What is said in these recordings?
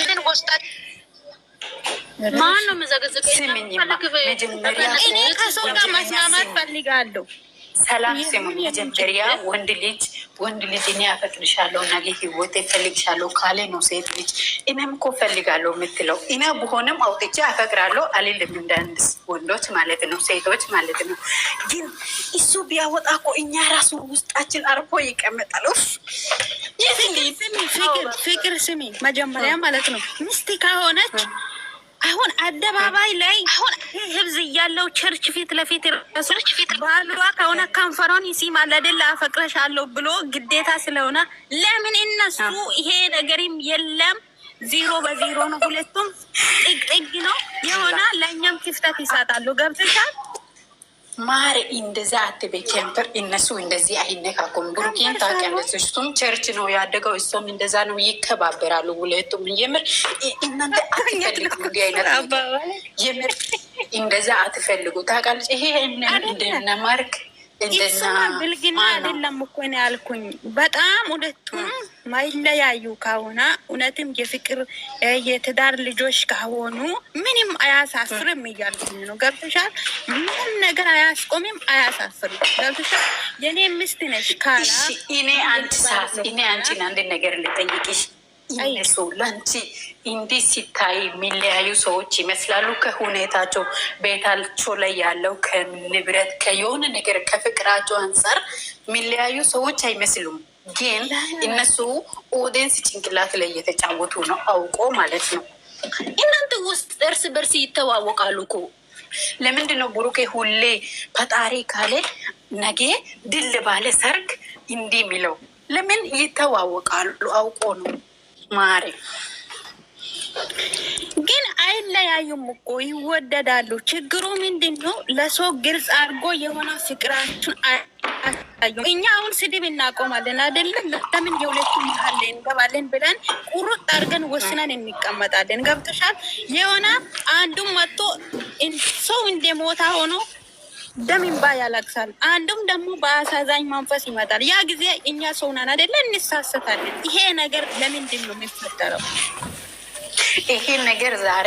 ምን ወስጣ ማን ነው መዘገዘገኝ? እኔ ከሰው ጋር መስማማት ፈልጋለሁ። ሰላም ሲሙን መጀመሪያ ወንድ ልጅ እኔ አፈቅርሻለሁ ነገ ህይወቴ ፈልግሻለሁ ካለ ነው ሴት ልጅ እኔም እኮ ፈልጋለሁ የምትለው። እኔ ብሆንም አውጥቼ አፈቅራለሁ አልልም እንዳንድ ወንዶች ማለት ነው፣ ሴቶች ማለት ነው። ግን እሱ ቢያወጣ እኮ እኛ ራሱ ውስጣችን አርፎ ይቀመጣል። ፍቅር ስሚ መጀመሪያ ማለት ነው ሚስት ከሆነች አሁን አደባባይ ላይ አሁን ህብዝ እያለው ቸርች ፊት ለፊት ቸርች ፊት ባሏ ከሆነ ከንፈሯን ይሲማል አይደል? አፈቅረሻለሁ ብሎ ግዴታ ስለሆነ ለምን እነሱ ይሄ ነገርም የለም። 0-0 ነው። ሁለቱም ጥግ ነው የሆነ ለእኛም ክፍተት ይሰጣሉ። ገብተሻል ማር እንደዛ አትበይ። ኬምፐር እነሱ እንደዚህ አይነካኩም። ብሩኬን ታውቂያለሽ፣ እሱም ቸርች ነው ያደገው፣ እሷም እንደዛ ነው። ይከባበራሉ ሁለቱም። የምር እናንተ አትፈልጉ እንዲህ አይነት የምር እንደዛ አትፈልጉ። ታውቃለች። ይሄ እንደነ ማርክ እንደና ብልግና አይደለም እኮ ነው ያልኩኝ። በጣም ሁለቱም ማይለያዩ ከሆነ እውነትም የፍቅር የትዳር ልጆች ከሆኑ ምንም አያሳፍርም እያልኩኝ ነው። ገብተሻል? ምንም ነገር አያስቆምም፣ አያሳፍርም። ገብተሻል? የኔ ሚስት ነሽ ካላ እኔ አንቺን አንድ ነገር ልጠይቅሽ። እነሱ ለአንቺ እንዲህ ሲታይ የሚለያዩ ሰዎች ይመስላሉ። ከሁኔታቸው ቤታቸው ላይ ያለው ከንብረት ከየሆነ ነገር ከፍቅራቸው አንጻር የሚለያዩ ሰዎች አይመስሉም። ግን እነሱ ኦዲየንስ ጭንቅላት ላይ እየተጫወቱ ነው፣ አውቆ ማለት ነው። እናንተ ውስጥ እርስ በርስ ይተዋወቃሉ እኮ። ለምንድን ነው ብሩኬ ሁሌ ፈጣሪ ካለ ነገ ድል ባለ ሰርግ እንዲህ የሚለው? ለምን ይተዋወቃሉ? አውቆ ነው ማሪ። ግን አይለያዩም እኮ ይወደዳሉ። ችግሩ ምንድን ነው? ለሰው ግልጽ አድርጎ የሆነ ፍቅራችሁን አያዩ። እኛ አሁን ስድብ እናቆማለን አይደለም? ለምን የሁለቱ መሀል ላይ እንገባለን ብለን ቁርጥ አድርገን ወስነን እንቀመጣለን። ገብተሻል? የሆነ አንዱም መጥቶ ሰው እንደ ሞታ ሆኖ ደም እንባ ያለቅሳል። አንዱም ደግሞ በአሳዛኝ መንፈስ ይመጣል። ያ ጊዜ እኛ ሰው ነን አይደለ? እንሳሰታለን። ይሄ ነገር ለምንድን ነው የሚፈጠረው? ይሄ ነገር ዛሬ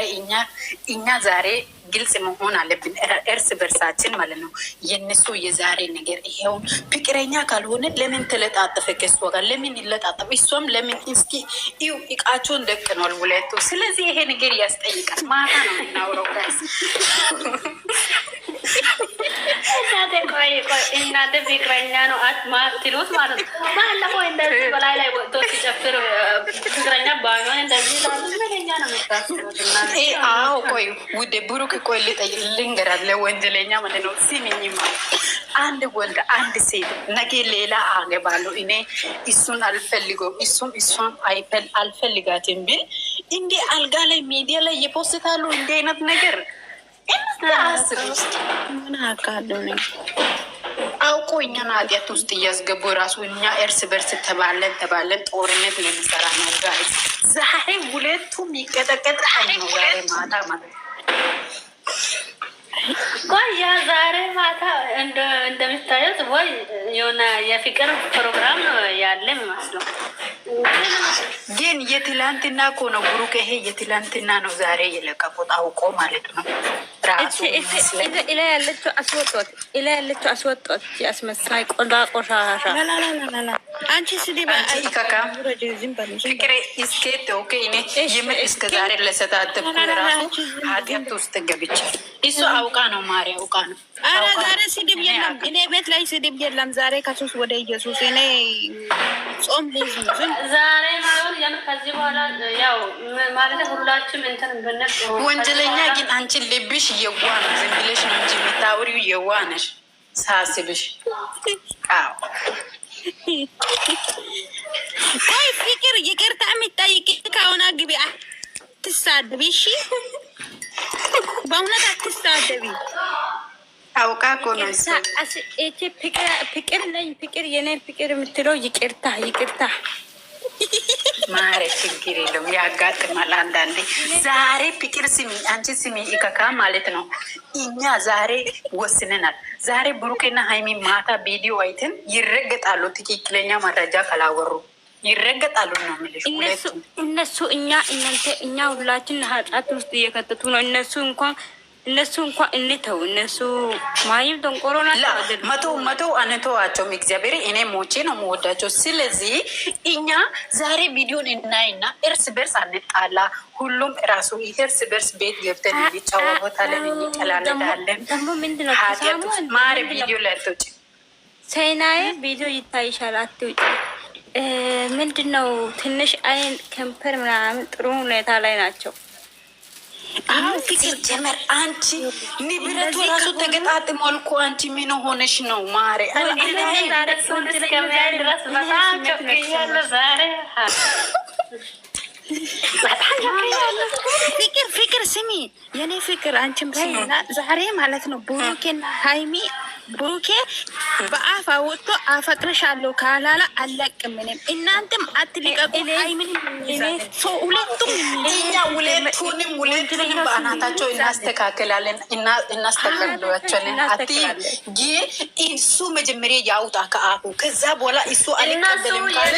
እኛ ዛሬ ግልጽ መሆን አለብን እርስ በርሳችን ማለት ነው። የነሱ የዛሬ ነገር ይሄው ፍቅረኛ ካልሆነ ለምን ተለጣጠፈ? ከሷ ጋር ለምን ይለጣጠፍ? እሷም ለምን እስኪ ይው እቃቸውን ደቅኗል ሁለቱ። ስለዚህ ይሄ ነገር ያስጠይቃል። ማታ ነው የምናውረው ጋይስ። እናንተ ፍቅረኛ ነው ማትሉት ማለት ነው። ባለፈው እንደዚህ በላይ ላይ ወጥቶ ሲጨፍር ፍቅረኛ ባይሆን እንደዚህ ለኛ ነው የምታስቡት? አዎ ቆይ ውዴ ብሩክ ቆይ ልንገራት ለወንጀለኛ ማለት ነው። ሲሚኝማ አንድ ወንድ አንድ ሴት ነገ ሌላ አገባለሁ እኔ እሱን አልፈልገውም እሷን አልፈልጋትም ቢል እንዲህ አልጋ ላይ ሚዲያ ላይ የፖስታሉ እንዲህ አይነት ነገር ምን አውቃለሁ ነኝ አውቆ እኛን ኃጢአት ውስጥ እያስገቡ ራሱ እኛ እርስ በርስ ተባለን ጦርነት ለሚሰራ ነው። ዛሬ ሁለቱም ይቀጠቀጣል ነው ዛሬ ማታ ማለት ቆያ ዛሬ ማታ እንደምታዩት ወይ የሆነ የፍቅር ፕሮግራም ያለ የሚመስለው ግን የትላንትና እኮ ነው ብሩክ። ይሄ የትላንትና ነው ዛሬ የለቀቁት አውቆ ማለት ነው። ኢላ ያለችው አስወጧት ያስመሳይ ቆዳ ቆሻሻ አንቺ ስዲባ ፍቅሬ እስኬት ኦኬ እኔ የምር እስከ ዛሬ ለሰታተኩ ራሱ ኃጢአት ውስጥ ገብቼ እሱ አውቃ ነው ማሪ አውቃ ነው። አረ ዛሬ ስድብ የለም እኔ ቤት ላይ ስድብ የለም ዛሬ። ከሱስ ወደ ኢየሱስ እኔ ጾም ልይዝ ነው ዛሬ ማለት ያን ከዚህ በኋላ ያው ማለት ሁላችንም እንትን ብንል ወንጀለኛ ግን አንቺ ልብሽ የዋ ነው። ዝም ብለሽ ነው እንጂ የምታወሪው የዋ ነሽ ሳስብሽ። አዎ ቆይ ፍቅር ይቅርታ የሚጠይቅ ከሆነ ግቢ አትሳደቢ እሺ። በእውነት አትሳደቢ። አውቃ እኮ ነው ፍቅር ነኝ ፍቅር የኔን ፍቅር የምትለው ይቅርታ ማረ ችግር የለውም ያጋጥማል አንዳንዴ። ዛሬ ፍቅር ስሚ አንቺ ስሚ ኢከካ ማለት ነው። እኛ ዛሬ ወስነናል። ዛሬ ብሩክና ሃይሚ ማታ ቪዲዮ አይተን ይረገጣሉ ትክክለኛ መረጃ ካላወሩ ይረገጣሉ ነው የምልሽ። እነሱ እኛ ሁላችን ኃጢአት ውስጥ እየከተቱ ነው። እነሱ እንኳን እንተው። እነሱ ማይም ደንቆሮ ናቸው። መቶ አንተዋቸውም። እግዚአብሔር እኔ ሞቼ ነው የምወዳቸው። ስለዚህ እኛ ዛሬ ቪዲዮን እናይና እርስ በርስ አንጣላ። ሁሉም ራሱ እርስ በርስ ቤት ገብተን እንጫወታለን፣ እንቀላለዳለን። ደግሞ ምንድነው ማረ ቪዲዮ ላይ አትውጪ ሰይናዬ ቪዲዮ ይታይሻል፣ አትውጪ። ምንድነው ትንሽ አይን ከንፈር ምናምን ጥሩ ሁኔታ ላይ ናቸው። ሲጀመር አንቺ ንብረቱ ራሱ ተገጣጥሟል እኮ። አንቺ ምን ሆነሽ ነው ማሬ? ፍቅር ስሚ፣ የኔ ፍቅር አንቺም ስሚና ዛሬ ማለት ነው ብሩኬና ሃይሚ ብሩኬ በአፍ አወጥቶ አፈቅርሻለሁ ካላላ አለቅም። ምንም እናንተም አትልቀቁ። ሁለቱንም በአናታቸው እናስተካክላለን፣ እናስተካክላቸዋለን። ግን እሱ መጀመሪያ ያውጣ ከአፉ። ከዛ በኋላ እሱ አልቀበልም ካለ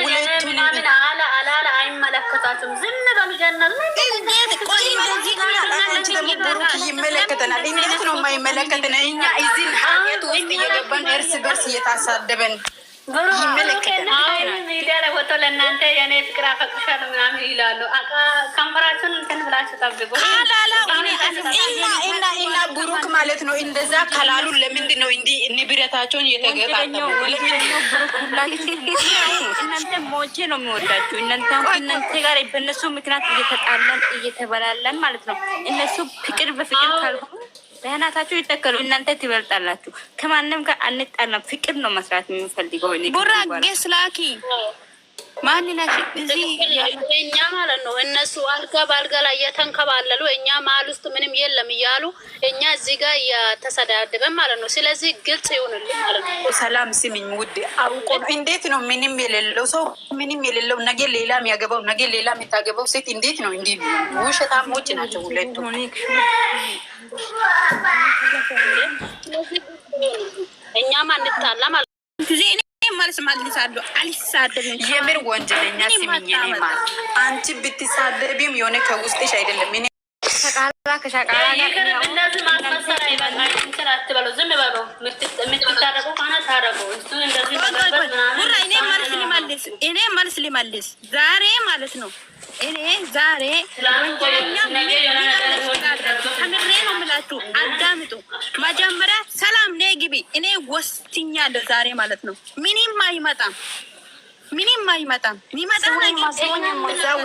ሁለቱንም አይመለከታችሁም። ዝም በሉ ጀነን ይመለከተናል። እንዴት ነው የማይመለከተን? እኛ እዚህ ሀገት ውስጥ እየገባን እርስ በርስ እየታሳደበን ሚዲያ ላይ ወጥቶ ለእናንተ የኔ ፍቅር አፈቅርሻለሁ ምናምን ይላሉ። ከንፈራችሁን እንትን ብላችሁ ጠብቁ። እና ብሩክ ማለት ነው እንደዛ ከላሉ ለምንድን ነው እንዲህ ንብረታቸውን እየተገጣጠሙ? እናንተ ሞቼ ነው የሚወዳችሁ። እናንተ ጋር በእነሱ ምክንያት እየተጣለን እየተበላለን ማለት ነው። እነሱ ፍቅር በፍቅር ካልሆኑ በህናታችሁ ይተከሉ። እናንተ ትበልጣላችሁ። ከማንም ጋር አንጣላም። ፍቅር ነው መስራት የምንፈልገው። ቡራ ገስላኪ ማንናሽ እኛ ማለት ነው። እነሱ አልጋ በአልጋ ላይ እየተንከባለሉ እኛ መሀል ውስጥ ምንም የለም እያሉ እኛ እዚህ ጋር እየተሰዳደበን ማለት ነው። ስለዚህ ግልጽ ይሆንልን ማለት ነው። ሰላም ስሚኝ ውድ፣ አውቆ ነው እንዴት ነው ምንም የሌለው ሰው ምንም የሌለው ነገ ሌላ የሚያገባው ነገ ሌላ የምታገባው ሴት እንዴት ነው እንዲህ? ውሸታሞች ናቸው ሁለቱ። እኛም አንጣላ ማለት ነው። መልስ መልሳለሁ። አልሳደብም። የምር ወንጀለኛ ስሚኝ፣ ማለት አንቺ ብትሳደቢም የሆነ ከውስጥሽ አይደለም። እኔ ሸቃላ ከሸቃላ እንደዚህ ማስመሰል አይበቃም። እንትን አትበሉ፣ ዝም በሉ። የምትታረቁ ከሆነ ታረቁ። እሱ እንደዚህ መገበት ምናምን እኔ መልስ ሊመልስ ዛሬ ማለት ነው። እኔ ዛሬ ከምሬ ነው የምላችሁ። አዳምጡ። መጀመሪያ ሰላም ነይ ግቢ። እኔ ወስኛለሁ ዛሬ ማለት ነው። ምንም አይመጣም። የሚመጣ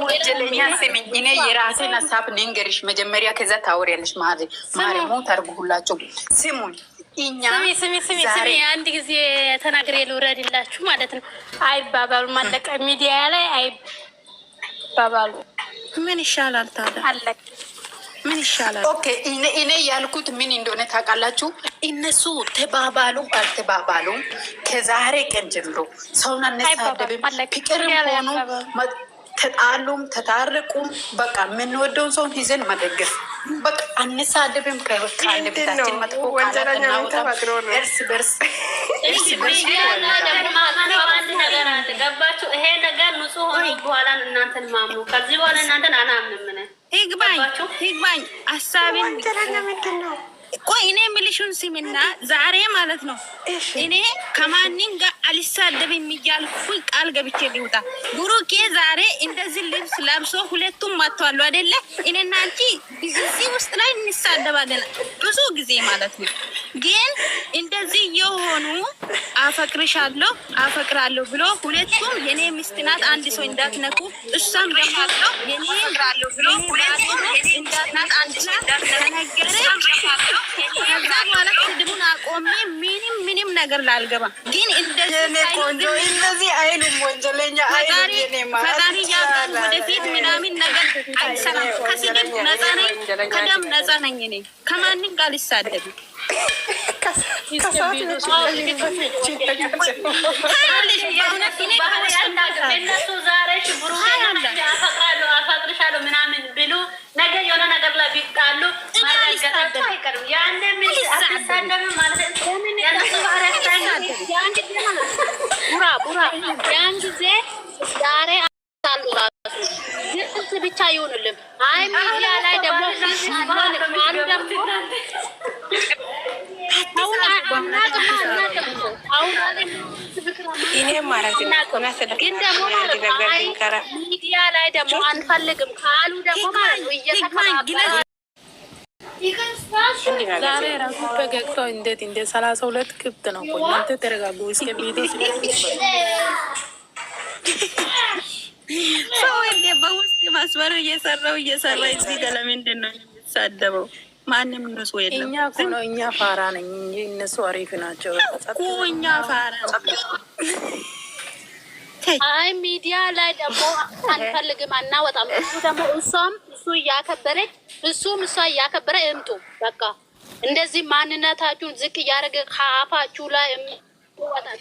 ወንጀለኛ ስሚኝ፣ እኔ የራሴን ሀሳብ ንንገርሽ መጀመሪያ፣ ከዛ ታወሪያለሽ። ማሪሙ ታርጉሁላቸው። ስሙኝ ስሚ አንድ ጊዜ ተናግሬ ልውረድላችሁ ማለት ነው። አይባባሉ ማለቀ ሚዲያ ላይ አይባባሉ። ምን ይሻላል ታዲያ? አለቀ። ምን ይሻላል? ኦኬ እኔ ያልኩት ምን እንደሆነ ታውቃላችሁ? እነሱ ተባባሉ አልተባባሉም ከዛሬ ቀን ጀምሮ ሰውን አነሳደብም፣ ፍቅርም ሆኑ ተጣሉም ተታረቁም በቃ የምንወደውን ሰውን ይዘን መደገፍ በቃ አንሳደብም። ከአንደበታችን መጥፎ ቃላት እናወጣም። እርስ በርስ አንድ ነገር አለ። ገባችሁ? ይሄ ነገር ንጹህ ሆኖ በኋላ እናንተን ማምኑ። ከዚህ በኋላ እናንተን አናምንም። ይግባኝ ሀሳቤን ምንድን ነው? ቆይ እኔ የምልሽውን ስሚና ዛሬ ማለት ነው እኔ ከማንም ጋር አልሳደብም እያልኩኝ ቃል ገብቼ ሊውጣ። ብሩኬ ዛሬ እንደዚህ ልብስ ለብሶ ሁለቱም መጥተዋል አይደለ? እኔና አንቺ እዚህ ውስጥ ላይ እንሳደባለን ብዙ ጊዜ ማለት ነው። ግን እንደዚህ የሆኑ አፈቅራለሁ ብሎ ሁለቱም የኔ ሚስት ናት፣ አንድ ሰው እንዳትነኩ፣ እሷም ደግሞ የኔ አፈቅራለሁ ብሎ ሁለቱም የኔ ሚስት ናት፣ አንድ ሰው እንዳትነኩ። ከዛ በኋላ ስድቡን አቆሜ ምንም ነገር ላልገባ። ግን እንደዚህ አይሉም ወንጀለኛ ፈጣሪ ያውቃል። ወደፊት ምናምን ነገር አይሰራም። ከስድብ ነፃ ነኝ፣ ከደም ነፃ ነኝ። እኔ ከማንም ጋር አልሳደብም። እነሱ ዛሬ አፈቅርሻለሁ ምናምን ብሉ ነገ የሆነ ነገር ላይ ቢጣሉ ማረጋጋታቸው አይቀርም። ያንን አትሳደብም ማለት ያን ጊዜ ብቻ ይሁንልን። አይ ሚዲያ ላይ ደግሞ ሚዲያ ላይ ደግሞ አንፈልግም ካሉ ደግሞ ዛሬ ራሱ ፈገግታ እንዴት እንደ 32 ክብት ነው። እናንተ ተረጋጉ። እስከ ቪዲዮ ሰው እንደ በውስጥ መስመር እየሰራ እዚህ ጋር ለምንድን ነው የሚሳደበው? ማንም እነሱ የለም። እኛ እኮ ነው እኛ ፋራ ነኝ እንጂ እነሱ አሪፍ ናቸው እኮ እኛ ፋራ። አይ ሚዲያ ላይ ደግሞ አንፈልግም አናወጣም። እሱ ደግሞ እሱ እያከበረች እሷ እያከበረ እምጡ። በቃ እንደዚህ ማንነታችሁን ዝቅ እያደረገ ከአፋችሁ ላይ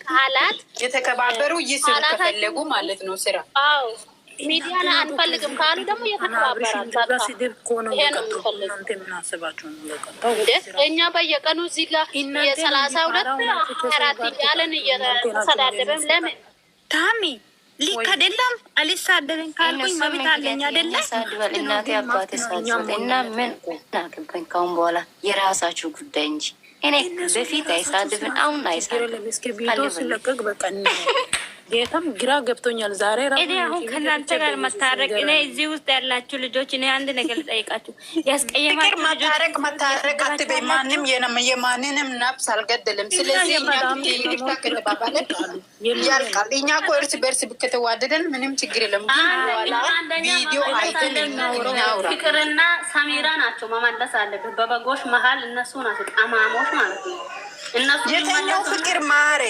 ቃላት የተከባበሩ ይስሩ ከፈለጉ ማለት ነው ስራ። አዎ ሚዲያ ላይ አንፈልግም ካሉ ደግሞ የተከባበራል። እኛ በየቀኑ እዚህ ጋር የ32 እያለን እየተሰዳደበን ለምን ታሚ ልክ አይደለም። አልሳደብም ካልኩኝ መብት አለኝ አይደለ? ሳድበል እናቴ አባቴ ሳድበል እና ምን ናገባኝ። ካሁን በኋላ የራሳችሁ ጉዳይ እንጂ እኔ በፊት አይሳድብን አሁን አይሳድብም። ሲለቀቅ በቃ ጌታም ግራ ገብቶኛል። ዛሬ እኔ አሁን ከእናንተ ጋር መታረቅ እኔ እዚህ ውስጥ ያላችሁ ልጆች እኔ አንድ ነገር ልጠይቃችሁ። ያስቀየማችሁ መታረቅ አትበይ። ማንም የማንንም ነፍስ አልገደልም። ስለዚህ ያልቃል። እኛ እኮ እርስ በርስ ከተዋደደን ምንም ችግር የለም። ቪዲዮ አይተን እናውራ። ፍቅርና ሰሚራ ናቸው መመለስ አለብን። በበጎች መሀል እነሱ ናቸው ጠማሞች ማለት ነው። እነሱ የተኛው ፍቅር ማሬ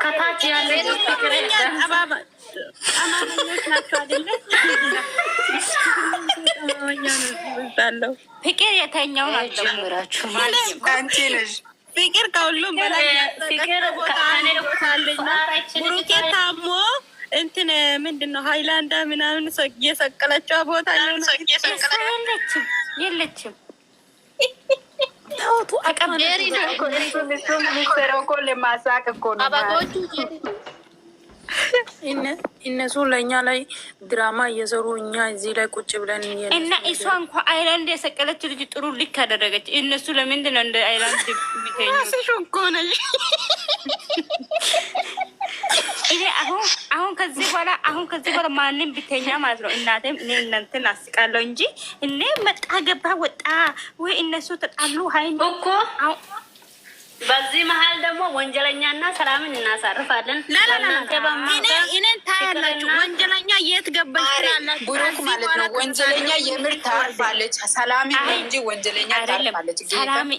ከታች ያለ ፍቅር አማኞች ናቸው አይደለ? ፍቅር የተኛው ናቸው ጀምራችሁ አንቺ ነሽ ፍቅር ከሁሉም በላይ ፍቅር ብሩኬ ታሞ እንትን ምንድን ነው ሃይላንዳ ምናምን እየሰቀለችው ቦታ የለችም። ታውቱ አቀበሪ ነው እኮ ለማሳቅ እኮ ነው። አባቦቹ እነሱ ለእኛ ላይ ድራማ እየሰሩ እኛ እዚህ ላይ ቁጭ ብለን እና እሷ እንኳ አይላንድ የሰቀለች ልጅ ጥሩ ልክ አደረገች። እነሱ ለምንድን ነው እንደ አይላንድ የሚተኙ? እኮ ነሽ እኔ አሁን ከዚህ በኋላ ማንም ቢተኛ ማለት ነው እናቴም እኔ እናንተን አስቃለሁ እንጂ እኔ መጣ ገባ ወጣ ወይ እነሱ ተጣሉ ሀይል እኮ በዚህ መሀል ደግሞ ወንጀለኛና ሰላምን እናሳርፋለን። እኔን ታያላችሁ። ወንጀለኛ የት ገባች ትላላችሁ? ብሩክ ማለት ነው ወንጀለኛ የምር ታርፋለች። ሰላም እንጂ ወንጀለኛ ታርፋለች። ሰላም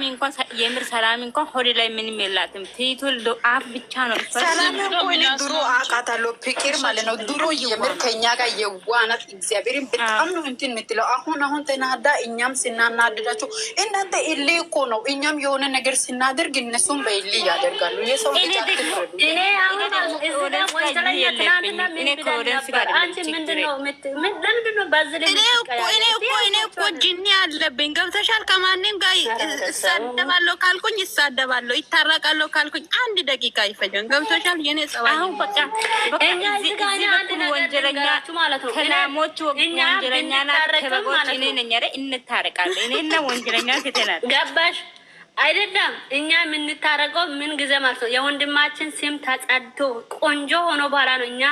እንኳን የምር ሰላም እንኳን ሆዴ ላይ ምንም የላትም። ትይቱል አፍ ብቻ ነው። ሰላም እኮ እኔ ድሮ አውቃታለሁ። ፍቅር ማለት ነው ድሮ የምር ከኛ ጋር የዋናት እግዚአብሔርን በጣም ነው እንትን የምትለው። አሁን ተናዳ እኛም ስናናድዳቸው እናንተ እሌ እኮ ነው እኛም የሆነ ነገር ስናደርግ እነሱም በይል ያደርጋሉ። የሰው ልጅ አትፍረዱ። እኔ እኮ ጅኒ አለብኝ ገብተሻል። ከማንም ጋር እሳደባለሁ ካልኩኝ እሳደባለሁ፣ ይታረቃለሁ ካልኩኝ 1 ደቂቃ ይፈጀን። ገብተሻል። የኔ ጸባይ አሁን በቃ እኛ እዚህ ጋር አንድ ወንጀለኛ ማለት ነው ከላሞች ወንጀለኛ ናት ከበጎች እኔ ነኝ አይደል? እንታረቃለን። እኔና ወንጀለኛ ከተናል ገባሽ አይደለም? እኛ የምንታረቀው ምን ጊዜ ማለት ነው የወንድማችን ስም ተጸድቶ ቆንጆ ሆኖ በኋላ ነው እኛ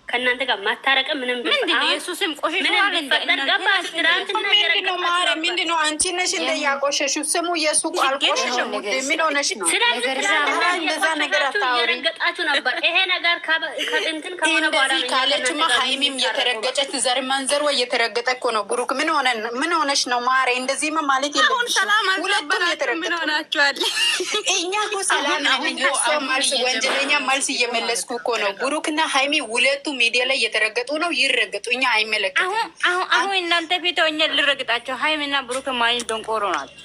ከእናንተ ጋር ማታረቅ ምንም ምንድነው? የሱስም ቆሽሽዋል ምንድነው? አንቺ ነሽ እንደ ያቆሸሽው ስሙ የሱ አልቆሸሽም። ምን ሆነሽ ነው? እንደዛ ነገር አታውሪ። ረገጣችሁ ነበር። ይሄ ነገር ከእንትን ከሆነ በኋላ እንደዚህ ካለችማ ሀይሚም የተረገጨች ዘር መንዘር ወይ የተረገጠ እኮ ነው። ብሩክ ምን ሆነሽ ነው ማሬ? እንደዚህማ ማለት የለብሽም። ሁለቱም የተረገጠ ሆናችኋል። እኛ እኮ ሰላም መልስ ወንጀለኛ መልስ እየመለስኩ እኮ ነው። ብሩክና ሀይሚ ሁለቱ ሚዲያ ላይ እየተረገጡ ነው። ይረገጡ፣ እኛ አይመለከትም። አሁን እናንተ ፊት ሆኜ ልረግጣቸው። ሀይሚና ብሩክ ማይል ደንቆሮ ናቸው።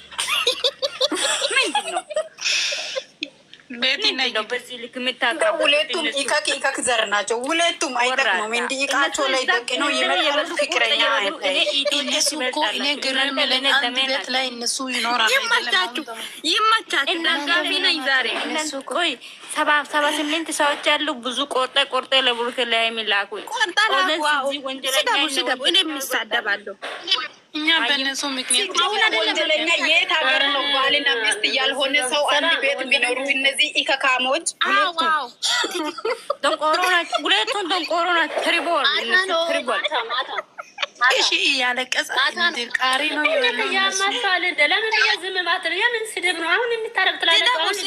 ምንድን ነው በዚህ ልክ የምታቀርቡ? ሁለቱም ኢካክ ዘር ናቸው። ሁለቱም አይጠቅሙም። እንዲ ኢቃቸው ላይ ደቅ ነው የመለሉ ፍቅረኛ እነሱ እኮ እኔ ግርም ብለን አንድ ቤት ላይ እነሱ ይኖራል። ይመቻችሁ። ደጋፊ ነኝ ዛሬ። እነሱ ቆይ 78 ሰዎች ያሉ ብዙ ቆርጠ ለብሩክ ላይ የሚላኩ ስደቡ እኔ የሚሳደባለሁ። እኛ በእነሱ ምክንያት ወንጀለኛ የት ሀገር ነው ባልና ሚስት ያልሆነ ሰው አንድ ቤት የሚኖሩ እነዚህ ኢከካሞች ደንቆሮ ናቸው። ሁለቱም ደንቆሮ ናቸው። ትሪቦል እሺ እያለቀሰ ቃሪ ነው ያማሳል። ለምን ዝም ማለት ነው? የምን ስድብ ነው? አሁን እንታረቅ ትላለች።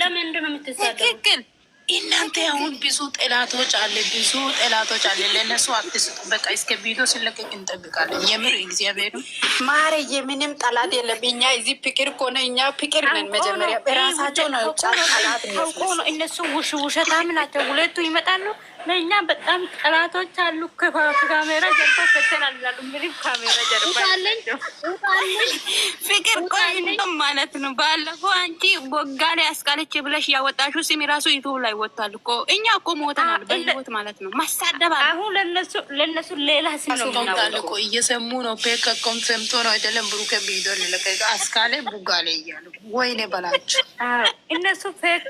ለምንድን ነው የምትሳደቡ? እናንተ አሁን ብዙ ጠላቶች አለ፣ ብዙ ጠላቶች አለ። ለእነሱ አትስጡ። በቃ እስከ ቪዲዮ ሲለቀቅ እንጠብቃለን። የምር እግዚአብሔር ማረ የምንም ጠላት የለም። እኛ እዚህ ፍቅር ከሆነ እኛ ፍቅር ነን። መጀመሪያ በራሳቸው ነው ጠላት ነው። እነሱ ውሸታም ናቸው። ሁለቱ ይመጣሉ። ለእኛ በጣም ጠላቶች አሉ። ከካሜራ ጀርባ ከተናላሉ። ምንም ካሜራ ጀርባ ፍቅር ቆይ እንደም ማለት ነው። ባለፈው አንቺ ቦጋሌ አስቃለች ብለሽ ያወጣሽው ስም ራሱ ዩቱብ ላይ ወጥቷል እኮ። እኛ እኮ ሞተናል በህይወት ማለት ነው። ማሳደብ አሁን ለነሱ ሌላ ስም ነው የሚናወጣው። እየሰሙ ነው። ፔከኮም ሰምቶ ነው አይደለም? ብሩክ ቪዲዮ ለቀቀ አስካለ ቡጋሌ እያሉ ወይኔ በላችሁ። እነሱ ፌክ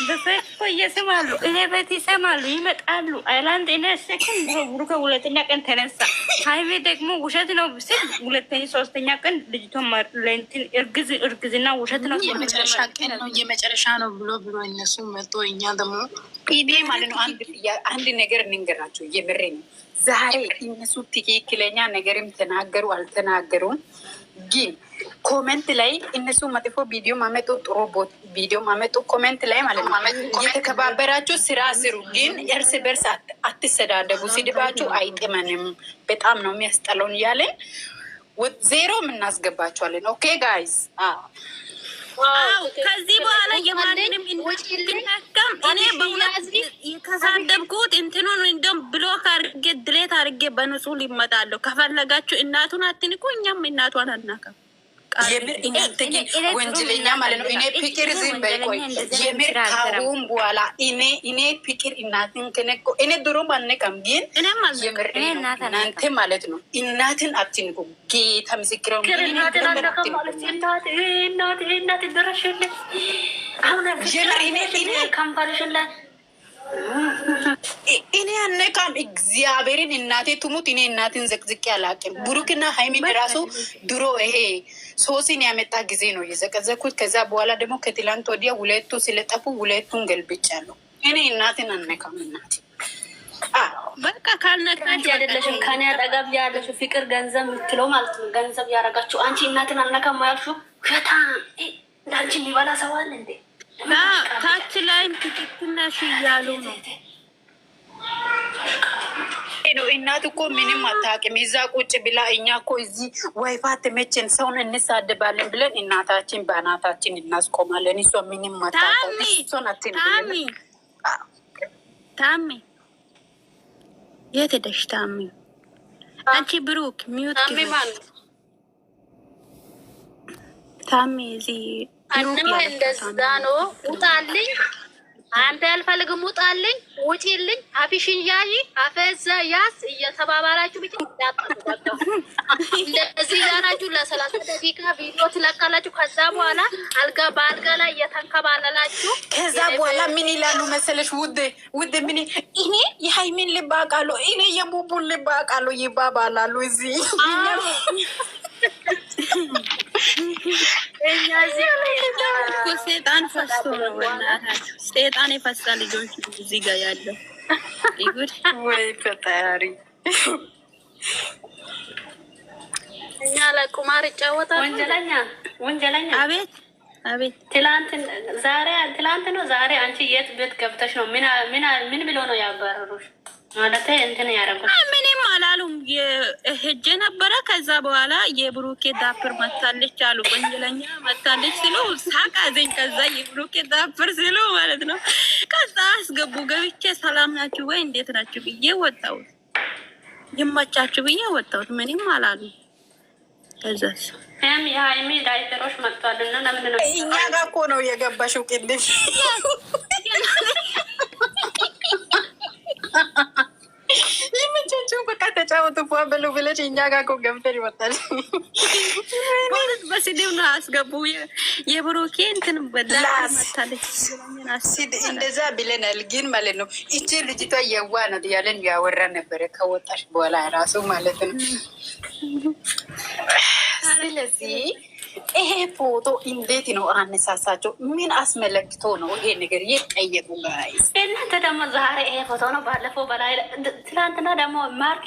በፌክ እኮ እየሰማሉ። እኔ ቤት ይሰማሉ፣ ይመጣሉ። አይላንድ እኔ ሰከንድ ብሩክ ሁለተኛ ቀን ተነሳ። ሀይሜ ደግሞ ውሸት ነው ስል ሁለተኛ ሶስተኛ ቀን ልጅቶ ለእንትን እርግዝና ውሸት ነው የመጨረሻ ቀን ነው የመጨረሻ ነው ብሎ እነሱ መጥቶ እኛ ደግሞ ኢዴ ማለት ነው። አንድ ነገር እንንገራቸው። የምሬ ነው። ዛሬ እነሱ ትክክለኛ ነገርም ተናገሩ አልተናገሩም ግን ኮሜንት ላይ እነሱ መጥፎ ቪዲዮ ማመጡ ጥሩ ቪዲዮ ማመጡ ኮሜንት ላይ ማለት ነው። የተከባበራችሁ ስራ ስሩ፣ ግን እርስ በርስ አትሰዳደቡ። ስድባችሁ አይጥመንም፣ በጣም ነው የሚያስጠላውን እያለን ዜሮ እናስገባቸዋለን። ኦኬ ጋይስ። ከዚህ በኋላ የማንንም እንድትነቀም እኔ በእውነት የተሳደብኩት እንትኑን እንደውም ብሎክ አድርጌ ድሌት አድርጌ በንጹህ ሊመጣለሁ። ከፈለጋችሁ እናቱን አትንኩ፣ እኛም እናቷን አናከም። የምር እናንተ ግን ወንጀለኛ ማለት ነው። እኔ ፍቅር ዝም በይ ቆይ። የምር ካሁን በኋላ እኔ ፍቅር እናትን ከነቆ እኔ ድሮም አልነካም፣ ግን የምር እናንተ ማለት ነው እናትን አትንኩ። ጌታ ምስክር ነው። እናት ደረሽልኝ አሁን እኔ አነካም። እግዚአብሔርን እናቴ ትሙት። እኔ እናትን ዘቅዝቄ አላውቅም። ብሩክና ሃይሚን ራሱ ድሮ ይሄ ሶሲን ያመጣ ጊዜ ነው የዘቀዘኩት። ከዛ በኋላ ደግሞ ከትላንት ወዲያ ሁለቱ ስለጠፉ ሁለቱን ገልብጫለሁ። እኔ እናትን አነካም። እናት በቃ ካልነካች አይደለሽም። ከኔ አጠገብ ያለሽ ፍቅር ገንዘብ የምትለው ማለት ነው። ገንዘብ ያደረጋችሁ አንቺ እናትን አነካም ያልሽው ከታ እንዳንቺ የሚበላ ሰው አለ እንዴ? ታች ላይም ትክክልነሽ እያሉ ነው። እናት እኮ ምንም አታውቅም። እዛ ቁጭ ብላ እኛ እኮ እዚህ ዋይፋይ ተመቸን ሰውን እንሳደባለን ብለን እናታችን በእናታችን እናስቆማለን። እሷ ምንም አታውቅም። ታሚ የት ሄደሽ? ታሚ አንቺ ብሩክ ሚዩት ታሚ እዚህ እና እንደዛ ነው። ውጣልኝ፣ አንተ ያልፈልግም ውጣልኝ፣ ውጪልኝ፣ አፊሽን ያይ አፈዘ ያስ እየተባባላችሁ ብቻ እንደዚህ ያናችሁ ለ30 ደቂቃ ቪዲዮ ትለቃላችሁ። ከዛ በኋላ አልጋ በአልጋ ላይ እየተንከባለላችሁ ከዛ በኋላ ምን ይላሉ መሰለሽ? ውድ ምን እኔ የሃይሚን ልብ አውቃለሁ፣ እኔ የቡቡን ልብ አውቃለሁ ይባባላሉ እዚህ ሴጣን ፈስቶ ነው። ሴጣን የፈሳ ልጆች እዚህ ጋር ያለው ወይ ፈጣሪ። እኛ ለቁማር ይጫወታል። ወንጀለኛ አቤት ትላንት ነው ዛሬ አንቺ የት ቤት ገብተሽ ነው? ምን ብሎ ነው ያባረሩሽ? ማለት እንትን ያደረጉት ምንም አላሉም። ሄጄ ነበረ። ከዛ በኋላ የብሩኬ ዳፕር መታለች አሉ። ወንጀለኛ መታለች ሲሉ ሳቃዘኝ። ከዛ የብሩኬ ዳፕር ሲሉ ማለት ነው። ከዛ አስገቡ። ገብቼ ሰላም ናችሁ ወይ እንዴት ናችሁ ብዬ ወጣሁት። ይመቻችሁ ብዬ ወጣሁት። ምንም አላሉ። ከዛስ የሀይሚ ዳይተሮች መጥቷልና ለምን ነው እኛ ጋር እኮ ነው የገባሽው ቅድም ይመቻቸው። በቃ ተጫወቱ። እናንተ ፏ በሉ ብለሽ እኛ ጋር እኮ ገንፈል ይወጣል። በስድብ ነው አስገቡ። የብሩኬ እንትን በላታለች እንደዛ ብለናል። ግን ማለት ነው እቺ ልጅቷ የዋ ናት ያለን ያወራ ነበረ ከወጣሽ በኋላ ራሱ ማለት ነው። ስለዚህ ይሄ ፎቶ እንዴት ነው አነሳሳቸው? ምን አስመለክቶ ነው ይሄ ነገር ይጠየቁ ጋይስ። እናንተ ደግሞ ዛሬ ይሄ ፎቶ ነው። ባለፈው በላይ ትናንትና ደግሞ ማርክ